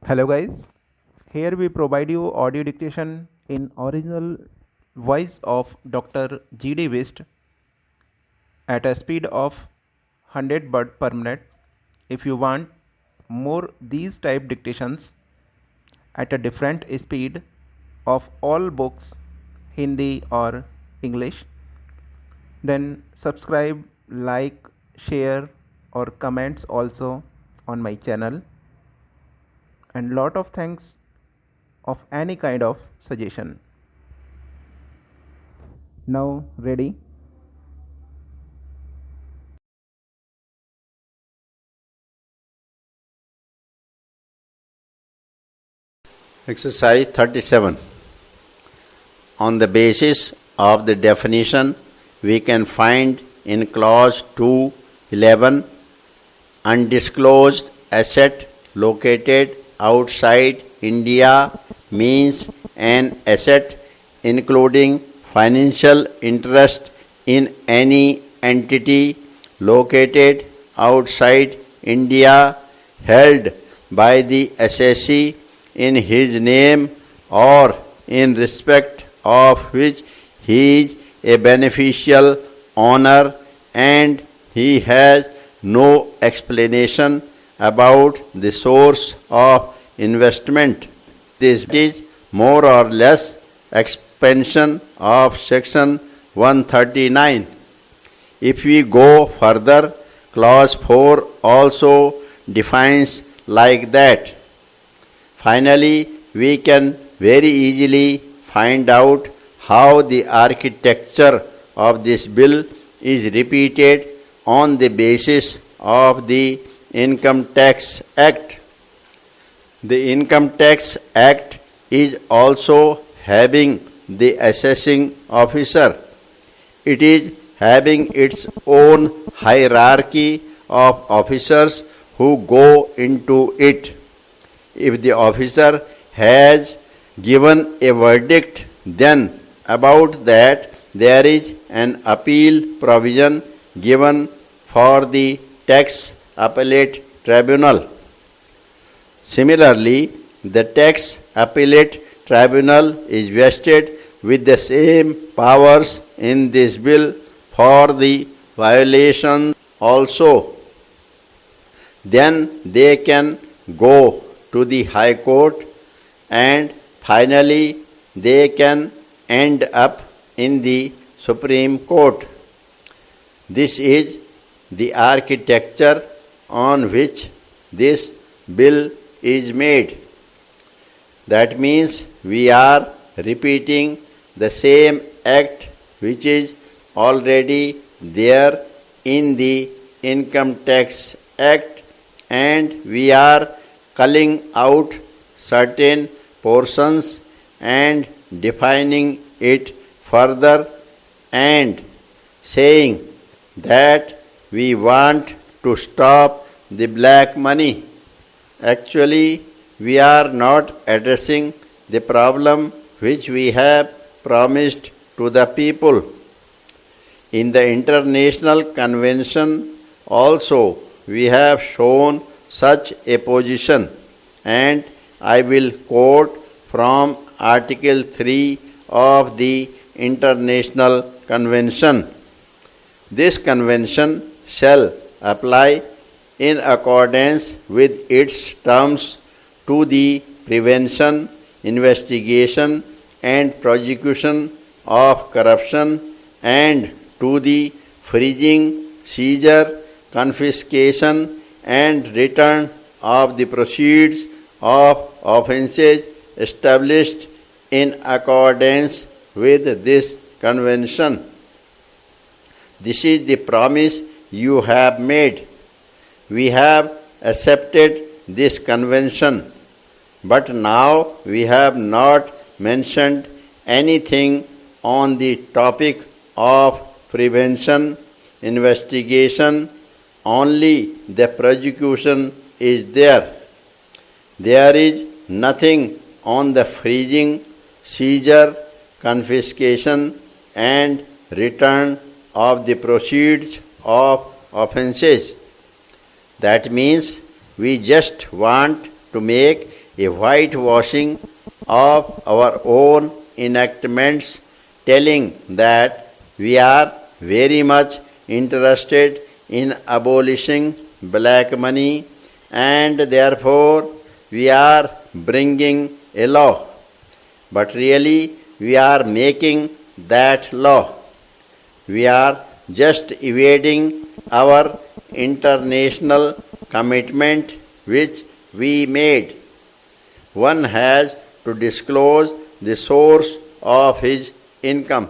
Hello guys, here we provide you audio dictation in original voice of Dr. G.D. Wist at a speed of 100 word per minute. If you want more these type dictations at a different speed of all books, Hindi or English, then subscribe, like, share or comments also on my channel, and lot of thanks of any kind of suggestion. Now ready? Exercise 37. On the basis of the definition, we can find in clause 2:11 undisclosed asset located outside India means an asset including financial interest in any entity located outside India held by the assessee in his name or in respect of which he is a beneficial owner and he has no explanation about the source of investment. This is more or less expansion of section 139. If we go further, clause 4 also defines like that. Finally, we can very easily find out how the architecture of this bill is repeated on the basis of the Income Tax Act. The Income Tax Act is also having the assessing officer. It is having its own hierarchy of officers who go into it. If the officer has given a verdict, then about that there is an appeal provision given for the tax appellate tribunal. Similarly, the tax appellate tribunal is vested with the same powers in this bill for the violation also. Then they can go to the High Court and finally they can end up in the Supreme Court. This is the architecture on which this bill is made. That means we are repeating the same act which is already there in the Income Tax Act, and we are culling out certain portions and defining it further and saying that we want to stop the black money. Actually, we are not addressing the problem which we have promised to the people. In the International Convention also we have shown such a position, and I will quote from Article 3 of the International Convention. This convention shall apply in accordance with its terms to the prevention, investigation and prosecution of corruption and to the freezing, seizure, confiscation and return of the proceeds of offences established in accordance with this convention. This is the promise you have made. We have accepted this convention, but now we have not mentioned anything on the topic of prevention, investigation. Only the prosecution is there. There is nothing on the freezing, seizure, confiscation and return of the proceeds of offences. That means we just want to make a whitewashing of our own enactments, telling that we are very much interested in abolishing black money and therefore we are bringing a law. But really we are making that law. We are just evading our international commitment which we made. One has to disclose the source of his income.